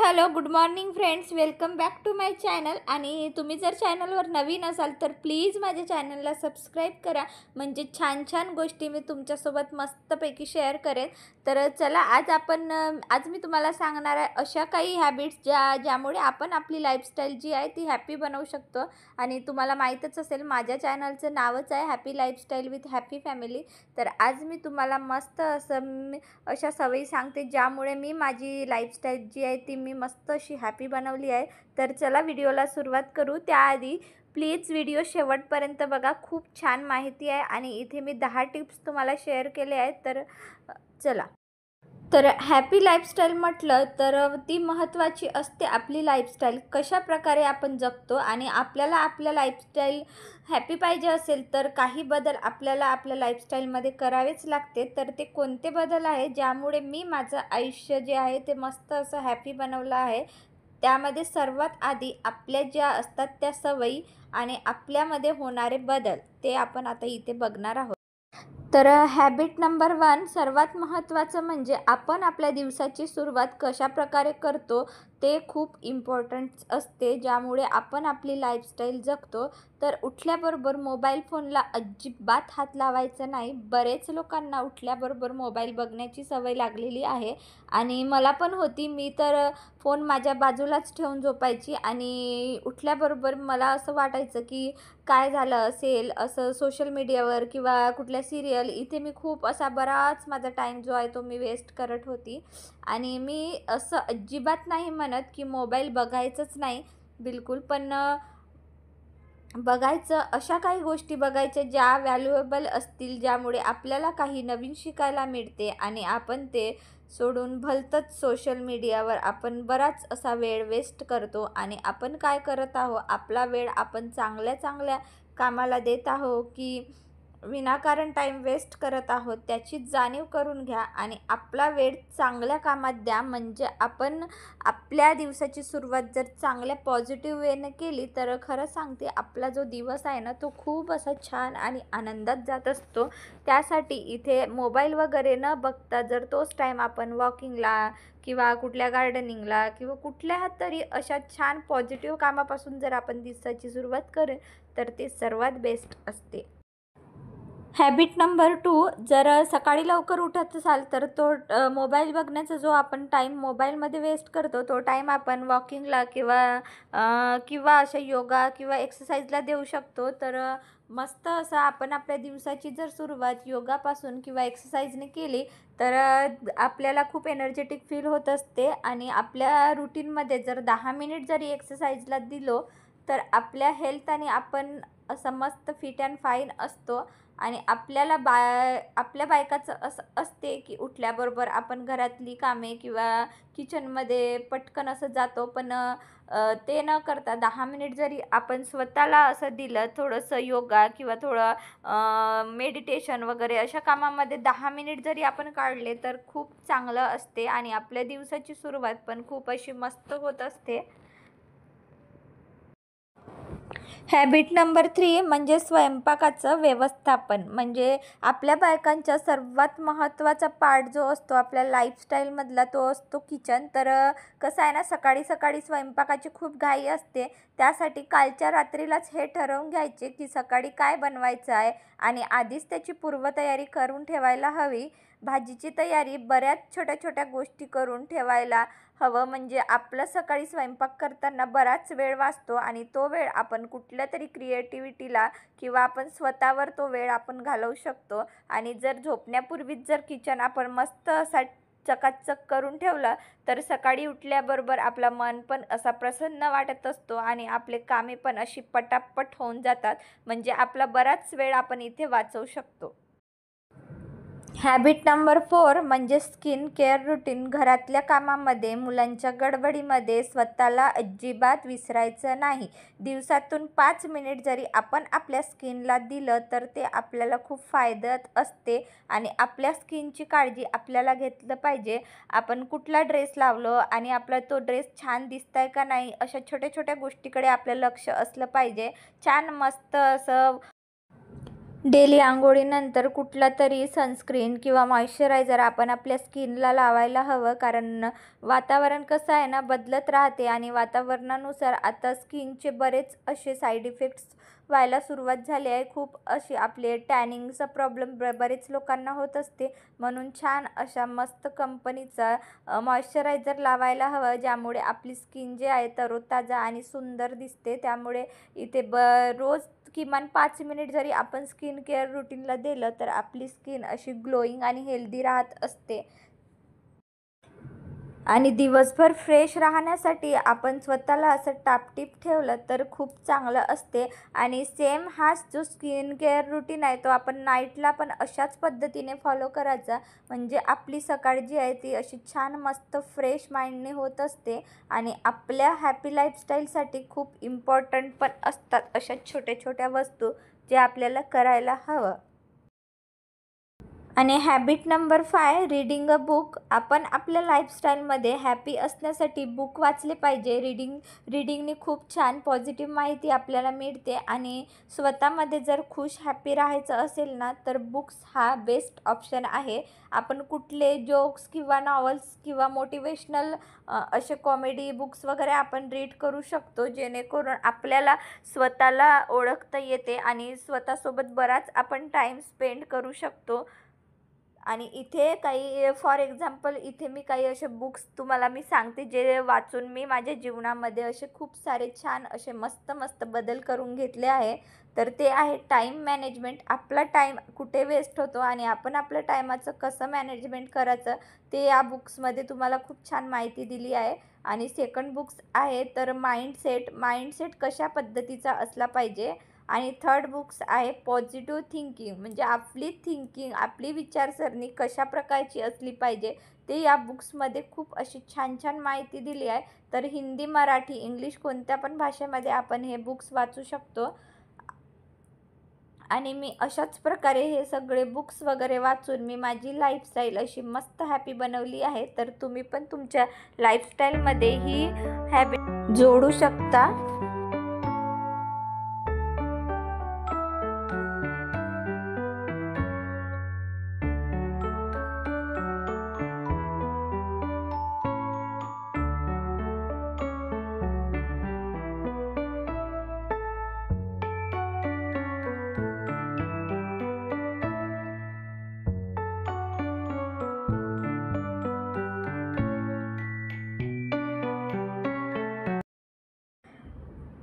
Hello good morning friends, welcome back to my channel. आणि तुम्ही जर चॅनलवर नवीन असाल तर प्लीज माझ्या चॅनलला सबस्क्राईब करा, म्हणजे छान छान गोष्टी मी तुमच्यासोबत मस्तपैकी शेअर करेन. तर चला, आज मी तुम्हाला सांगणार आहे अशा काही हॅबिट्स ज्यामुळे आपण आपली लाईफस्टाईल जी आहे ती हॅपी बनवू शकतो. आणि तुम्हाला माहीतच असेल, माझ्या चॅनलचं नावच आहे happy lifestyle with happy family. तर आज मी तुम्हाला मस्त अशा सवयी सांगते ज्यामुळे मी माझी लाईफस्टाईल जी आहे ती मी मस्त अशी हॅपी बनवली आहे. तर चला व्हिडिओला सुरुवात करू. त्याआधी प्लीज व्हिडिओ शेवटपर्यंत बघा, खूप छान माहिती आहे आणि इथे मी 10 टिप्स तुम्हाला शेअर केले आहेत. तर चला. तर हॅपी लाईफस्टाईल म्हटलं तर ती महत्त्वाची असते. आपली लाईफस्टाईल कशाप्रकारे आपण जगतो आणि आपल्याला आपल्या लाईफस्टाईल हॅपी पाहिजे असेल तर काही बदल आपल्याला आपल्या लाईफस्टाईलमध्ये करावेच लागते. तर ते कोणते बदल आहे ज्यामुळे मी माझं आयुष्य जे आहे ते मस्त असं हॅपी बनवलं आहे. त्यामध्ये सर्वात आधी आपल्या ज्या असतात त्या सवयी आणि आपल्यामध्ये होणारे बदल ते आपण आता इथे बघणार आहोत. तर हॅबिट नंबर 1 सर्वात महत्त्वाचं म्हणजे आपण आपल्या दिवसाची सुरुवात कशाप्रकारे करतो ते खूप इम्पॉर्टंट असते, ज्यामुळे आपण आपली लाईफस्टाईल जगतो. तर उठल्याबरोबर मोबाईल फोनला अजिबात हात लावायचा नाही. बरेच लोकांना उठल्याबरोबर मोबाईल बघण्याची सवय लागलेली आहे आणि मला पण होती. मी तर फोन माझ्या बाजूलाच ठेवून झोपायची आणि उठल्याबरोबर मला असं वाटायचं की काय झालं असेल, असं सोशल मीडियावर किंवा कुठल्या सिरियल इथे मी खूप असा बराच माझा टाईम जो आहे तो मी वेस्ट करत होती. आणि मी असं अजिबात नाही म्हणत की मोबाईल बघायचंच नाही, बिलकुल. पण बघायचं, अशा काही गोष्टी बघायच्या ज्या व्हॅल्युएबल असतील, ज्यामुळे आपल्याला काही नवीन शिकायला मिळते. आणि आपण ते सोडून भलतंच सोशल मीडियावर आपण बराच असा वेळ वेस्ट करतो आणि आपण काय करत आहोत, आपला वेळ आपण चांगल्या चांगल्या कामाला देत आहोत की विनाकारण टाईम वेस्ट करत आहोत त्याची जाणीव करून घ्या आणि आपला वेळ चांगल्या कामात द्या. म्हणजे आपण आपल्या दिवसाची सुरुवात जर चांगल्या पॉझिटिव्ह वेने केली तर खरं सांगते आपला जो दिवस आहे ना तो खूप असा छान आणि आनंदात जात असतो. त्यासाठी इथे मोबाईल वगैरे न बघता जर तोच टाईम आपण वॉकिंगला किंवा कुठल्या गार्डनिंगला किंवा कुठल्या तरी अशा छान पॉझिटिव्ह कामापासून जर आपण दिवसाची सुरुवात करेल तर ते सर्वात बेस्ट असते. हॅबिट नंबर 2, जर सकाळी लवकर उठत असाल तर मोबाईल बघण्याचा जो आपण टाईम मोबाईलमध्ये वेस्ट करतो तो टाईम आपण वॉकिंगला किंवा अशा योगा किंवा एक्सरसाइजला देऊ शकतो. तर मस्त असं आपण आपल्या दिवसाची जर सुरुवात योगापासून किंवा एक्सरसाइजने केली तर आपल्याला खूप एनर्जेटिक फील होत असते. आणि आपल्या रुटीनमध्ये जर 10 मिनिट जरी एक्सरसाइजला दिलो तर आपल्या हेल्थ आणि आपण असं मस्त फिट अँड फाईन असतो. आणि आपल्या बायकाचं असं असते की उठल्याबरोबर आपण घरातली कामे किंवा किचनमध्ये पटकन असं जातो. पण ते न करता 10 मिनिट जरी आपण स्वतःला असं दिलं, थोडंसं योगा किंवा थोडं मेडिटेशन वगैरे अशा कामामध्ये 10 मिनिट जरी आपण काढले तर खूप चांगलं असते आणि आपल्या दिवसाची सुरुवात पण खूप अशी मस्त होत असते. हॅबिट नंबर 3 म्हणजे स्वयंपाकाचं व्यवस्थापन. म्हणजे आपल्या बायकांच्या सर्वात महत्त्वाचा पार्ट जो असतो आपल्या लाईफस्टाईलमधला तो असतो किचन. तर कसं आहे ना, सकाळी सकाळी स्वयंपाकाची खूप घाई असते. त्यासाठी कालच्या रात्रीलाच हे ठरवून घ्यायचे की सकाळी काय बनवायचं आहे आणि आधीच त्याची पूर्वतयारी करून ठेवायला हवी. भाजीची तयारी बऱ्याच छोट्या छोट्या गोष्टी करून ठेवायला हवं, म्हणजे आपलं सकाळी स्वयंपाक करताना बराच वेळ वाचतो आणि तो वेळ आपण कुठल्या तरी क्रिएटिव्हिटीला किंवा आपण स्वतःवर तो वेळ आपण घालवू शकतो. आणि जर झोपण्यापूर्वीच जर किचन आपण मस्त असा चकाचक करून ठेवलं तर सकाळी उठल्याबरोबर आपलं मन पण असा प्रसन्न वाटत असतो आणि आपले कामे पण अशी पटापट होऊन जातात. म्हणजे आपला बराच वेळ आपण इथे वाचवू शकतो. हॅबिट नंबर 4 म्हणजे स्किन केअर रुटीन. घरातल्या कामामध्ये, मुलांच्या गडबडीमध्ये स्वतःला अजिबात विसरायचं नाही. दिवसातून 5 मिनिट जरी आपण आपल्या स्किनला दिलं तर ते आपल्याला खूप फायद्यात असते. आणि आपल्या स्किनची काळजी आपल्याला घेतलं पाहिजे. आपण कुठला ड्रेस लावलो आणि आपला तो ड्रेस छान दिसताय का नाही, अशा छोट्या छोट्या गोष्टीकडे आपलं लक्ष असलं पाहिजे. छान मस्त असं डेली अंघोळीनंतर कुठला तरी सनस्क्रीन किंवा मॉइश्चरायझर आपण आपल्या स्किनला लावायला हवं, कारण वातावरण कसं आहे ना, बदलत राहते आणि वातावरणानुसार आता स्किनचे बरेच असे साईड इफेक्ट्स व्हायला सुरुवात झाली आहे. खूप अशी आपले टॅनिंगचा प्रॉब्लेम बरेच लोकांना होत असते, म्हणून छान अशा मस्त कंपनीचा मॉइश्चरायझर लावायला हवं, ज्यामुळे आपली स्किन जे आहे तरोताजा आणि सुंदर दिसते. त्यामुळे इथे रोज किमान 5 मिनिट जरी आपण स्किन केअर रुटीनला दिलं तर आपली स्किन अशी ग्लोईंग आणि हेल्दी राहत असते. आणि दिवसभर फ्रेश राहण्यासाठी आपण स्वतःला असं टापटीप ठेवलं तर खूप चांगलं असते. आणि सेम हाच जो स्किन केअर रुटीन आहे तो आपण नाईटला पण अशाच पद्धतीने फॉलो करायचा, म्हणजे आपली सकाळ जी आहे ती अशी छान मस्त फ्रेश माइंडने होत असते. आणि आपल्या हॅपी लाईफस्टाईलसाठी खूप इम्पॉर्टंट पण असतात अशा छोट्या छोट्या वस्तू जे आपल्याला करायला हवं. आणि habit number 5, reading a book. आपण आपल्या लाईफस्टाईलमध्ये हॅपी असण्यासाठी बुक वाचले पाहिजे. रीडिंगने खूप छान पॉझिटिव्ह माहिती आपल्याला मिळते. आणि स्वतःमध्ये जर खुश हॅपी राहायचं असेल ना तर बुक्स हा बेस्ट ऑप्शन आहे. आपण कुठले जोक्स किंवा नॉवल्स किंवा मोटिवेशनल असे कॉमेडी बुक्स वगैरे आपण रीड करू शकतो, जेणेकरून आपल्याला स्वतःला ओळखता येते आणि स्वतःसोबत बराच आपण टाईम स्पेंड करू शकतो. आणि इथे काही फॉर एक्झाम्पल इथे मी काही असे बुक्स तुम्हाला मी सांगते, जे वाचून मी माझ्या जीवनामध्ये असे खूप सारे छान असे मस्त मस्त बदल करून घेतले आहे. तर ते आहे टाईम मॅनेजमेंट. आपला टाईम कुठे वेस्ट होतो आणि आपण आपल्या टायमाचं कसं मॅनेजमेंट करायचं ते या बुक्समध्ये तुम्हाला खूप छान माहिती दिली आहे. आणि सेकंड बुक्स आहे तर माइंडसेट कशा पद्धतीचा असला पाहिजे. आणि थर्ड बुक्स आहे पॉझिटिव्ह थिंकिंग, म्हणजे आपली थिंकिंग आपली विचारसरणी कशा प्रकारची असली पाहिजे ते या बुक्समध्ये खूप अशी छान छान माहिती दिली आहे. तर हिंदी, मराठी, इंग्लिश कोणत्या पण भाषेमध्ये आपण हे बुक्स वाचू शकतो. आणि मी अशाच प्रकारे हे सगळे बुक्स वगैरे वाचून मी माझी लाईफस्टाईल अशी मस्त हॅपी बनवली आहे. तर तुम्ही पण तुमच्या लाईफस्टाईलमध्ये ही हॅबिट जोडू शकता.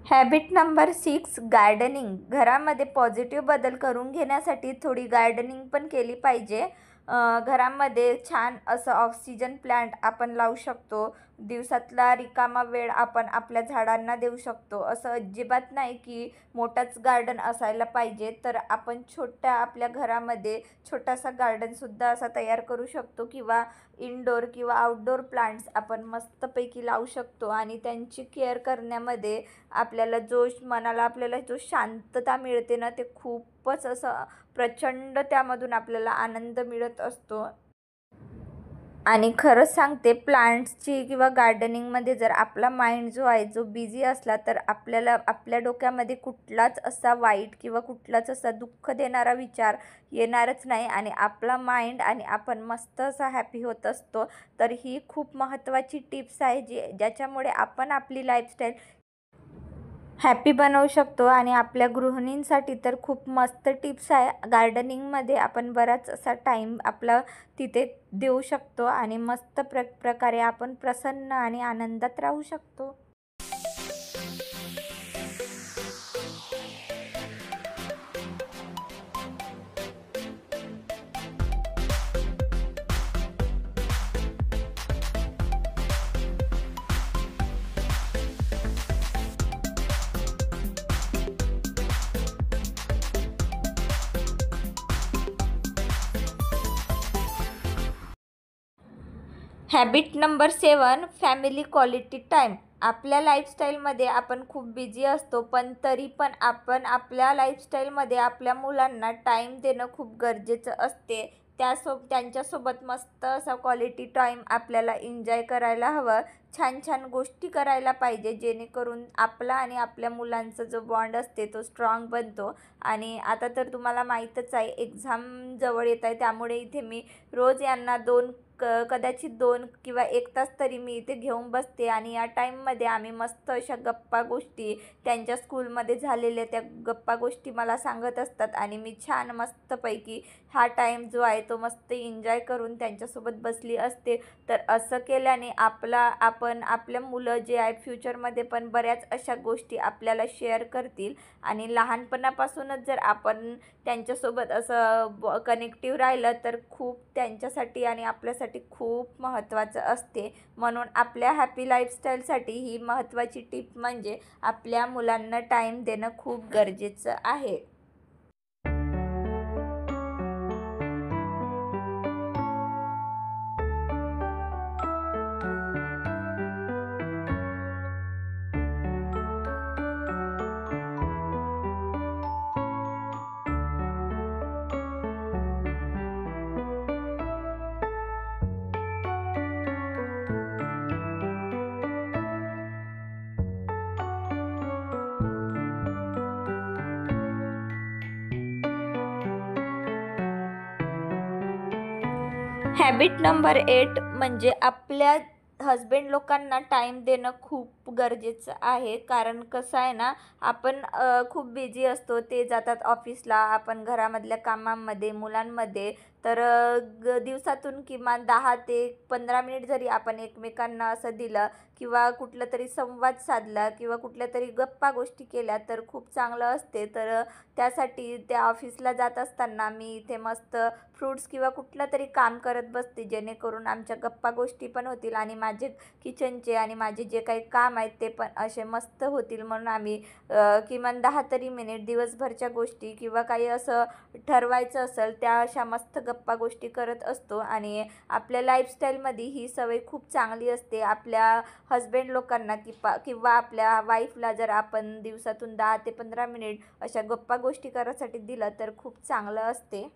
Habit number 6, gardening. घरामध्ये पॉझिटिव्ह बदल करून घेण्यासाठी थोडी गार्डनिंग पण केली पाहिजे. घरामध्ये छान असं ऑक्सिजन प्लांट आपण लावू शकतो. दिवसातला रिकामा वेळ आपण आपल्या झाडांना देऊ शकतो. असं अजिबात नाही की मोठाच गार्डन असायला पाहिजे. तर आपण छोट्या आपल्या घरामध्ये छोटासा गार्डनसुद्धा असा तयार करू शकतो, किंवा इनडोअर किंवा आउटडोअर प्लांट्स आपण मस्तपैकी लावू शकतो. आणि त्यांची केअर करण्यामध्ये आपल्याला मनाला आपल्याला जो शांतता मिळते ना, ते खूपच असं प्रचंड त्यामधून आपल्याला आनंद मिळत असतो. आणि खरंच सांगते, प्लांट्सची किंवा गार्डनिंगमध्ये जर आपला माइंड जो आहे जो बिझी असला तर आपल्याला आपल्या डोक्यामध्ये कुठलाच असा वाईट किंवा कुठलाच असा दुःख देणारा विचार येणारच नाही आणि आपला माइंड आणि आपण मस्त असा हॅपी होत असतो. तर ही खूप महत्त्वाची टिप्स आहे ज्याच्यामुळे आपण आपली लाईफस्टाईल हॅपी बनवू शकतो. आणि आपल्या गृहिणींसाठी तर खूप मस्त टिप्स आहे. गार्डनिंगमध्ये आपण बराच असा टाईम आपला तिथे देऊ शकतो आणि मस्त प्रकारे आपण प्रसन्न आणि आनंदात राहू शकतो. Habit number 7, family quality time. आपल्या लाईफस्टाईलमध्ये आपण खूप बिझी असतो, पण तरी पण आपण आपल्या लाईफस्टाईलमध्ये आपल्या मुलांना टाईम देणं खूप गरजेचं असते. त्यांच्यासोबत मस्त असा क्वालिटी टाईम आपल्याला एन्जॉय करायला हवं. छान छान गोष्टी करायला पाहिजे, जेणेकरून आपला आणि आपल्या मुलांचा जो बॉन्ड असते तो स्ट्रॉंग बनतो. आणि आता तर तुम्हाला माहीतच आहे, एक्झाम जवळ येत आहे, त्यामुळे इथे मी रोज यांना कदाचित 2 किंवा 1 तास तरी मी इथे घेऊन बसते. आणि या टाईममध्ये आम्ही मस्त अशा गप्पा गोष्टी, त्यांच्या स्कूलमध्ये झालेल्या त्या गप्पा गोष्टी मला सांगत असतात आणि मी छान मस्तपैकी हा टाईम जो आहे तो मस्त एन्जॉय करून त्यांच्यासोबत बसली असते. तर असं केल्याने आपण आपल्या मुलं जे आहे फ्युचरमध्ये पण बऱ्याच अशा गोष्टी आपल्याला शेअर करतील. आणि लहानपणापासूनच जर आपण त्यांच्यासोबत असं कनेक्टिव्ह राहिलं तर खूप त्यांच्यासाठी आणि आपल्यासाठी खूप महत्त्वाचं असते. म्हणून आपल्या हॅपी लाईफस्टाईलसाठी ही महत्त्वाची टिप म्हणजे आपल्या मुलांना टाईम देणं खूप गरजेचं आहे. हॅबिट नंबर 8 म्हणजे आपल्या हस्बंड लोकांना टाईम देणं खूप गरजेचं आहे. कारण कसं आहे ना, आपण खूप बिझी असतो. ते जातात ऑफिसला, आपण घरामधल्या कामांमध्ये, मुलांमध्ये. तर दिवसातून किमान 10 ते 15 मिनिट जरी आपण एकमेकांना असं दिलं किंवा कुठलं तरी संवाद साधला किंवा कुठल्या तरी गप्पा गोष्टी केल्या तर खूप चांगलं असते. तर त्यासाठी त्या ऑफिसला जात असताना मी इथे मस्त फ्रूट्स किंवा कुठलं तरी काम करत बसते, जेणेकरून आमच्या गप्पा गोष्टी पण होतील आणि माझे किचनचे आणि माझे जे काही काम आहेत ते पण असे मस्त होतील. म्हणून आम्ही किमान 10 तरी मिनिट दिवसभरच्या गोष्टी किंवा काही असं ठरवायचं असेल त्या अशा मस्त गप्पा गोष्टी करत असतो. आणि आपल्या लाईफस्टाईलमध्ये ही सवय खूप चांगली असते. आपल्या हस्बंड लोकांना किंवा आपल्या वाईफला जर आपण दिवसातून 10 ते 15 मिनिट अशा गप्पा गोष्टी करायसाठी दिलं तर खूप चांगलं असते.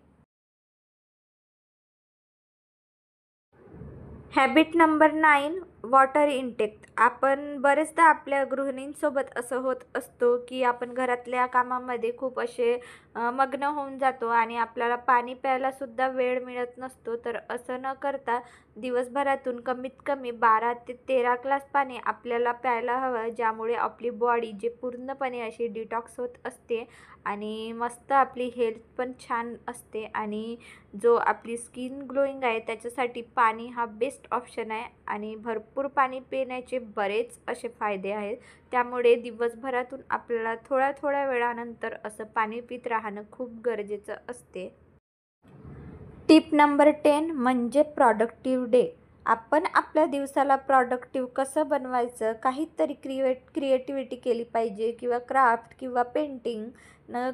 Habit number 9 water intake. आपण बरेचदा आपल्या गृहिणींसोबत असं होत असतो की आपण घरातल्या कामामध्ये खूप असे मग्न होऊन जातो आणि आपल्याला पाणी प्यायलासुद्धा वेळ मिळत नसतो. तर असं न करता दिवसभरातून कमीत कमी 12 ते 13 ग्लास पाणी आपल्याला प्यायला हवं, ज्यामुळे आपली बॉडी जे पूर्णपणे अशी डिटॉक्स होत असते आणि मस्त आपली हेल्थ पण छान असते. आणि जो आपली स्किन ग्लोईंग आहे त्याच्यासाठी पाणी हा बेस्ट ऑप्शन आहे. आणि भरपूर पाणी पिण्याचे बरेच असे फायदे आहेत. त्यामुळे दिवसभरातून आपल्याला थोड्या थोड्या वेळानंतर असं पाणी पित राहणं खूप गरजेचं असते. टिप नंबर 10 म्हणजे प्रॉडक्टिव्ह डे. आपण आपल्या दिवसाला प्रॉडक्टिव्ह कसं बनवायचं, काहीतरी क्रिएटिव्हिटी केली पाहिजे किंवा क्राफ्ट किंवा पेंटिंग,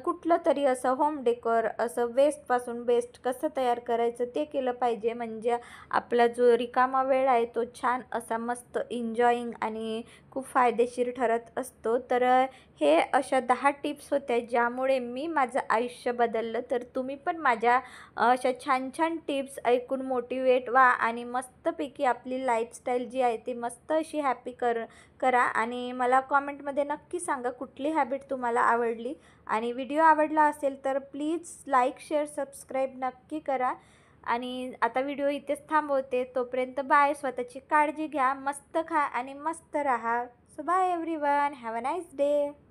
कुठलं तरी असं होम डेकोर, असं वेस्टपासून बेस्ट कसं तयार करायचं ते केलं पाहिजे. म्हणजे आपला जो रिकामा वेळ आहे तो छान असा मस्त एन्जॉईंग आणि खूप फायदेशीर ठरत असतो. तर हे अशा 10 टिप्स होत्या ज्यामुळे मी माझं आयुष्य बदललं. तर तुम्ही पण माझ्या अशा छान छान टिप्स ऐकून मोटिवेट व्हा आणि मस्तपैकी आपली लाईफस्टाईल जी आहे ती मस्त अशी हॅपी करा. आणि मला कॉमेंटमध्ये नक्की सांगा कुठली हॅबिट तुम्हाला आवडली. आणि व्हिडिओ आवडला असेल तर प्लीज लाईक, शेअर, सबस्क्राईब नक्की करा. आणि आता व्हिडिओ इथेच थांबवते. तोपर्यंत बाय. स्वतःची काळजी घ्या, मस्त खा आणि मस्त राहा. So bye everyone, have a nice day.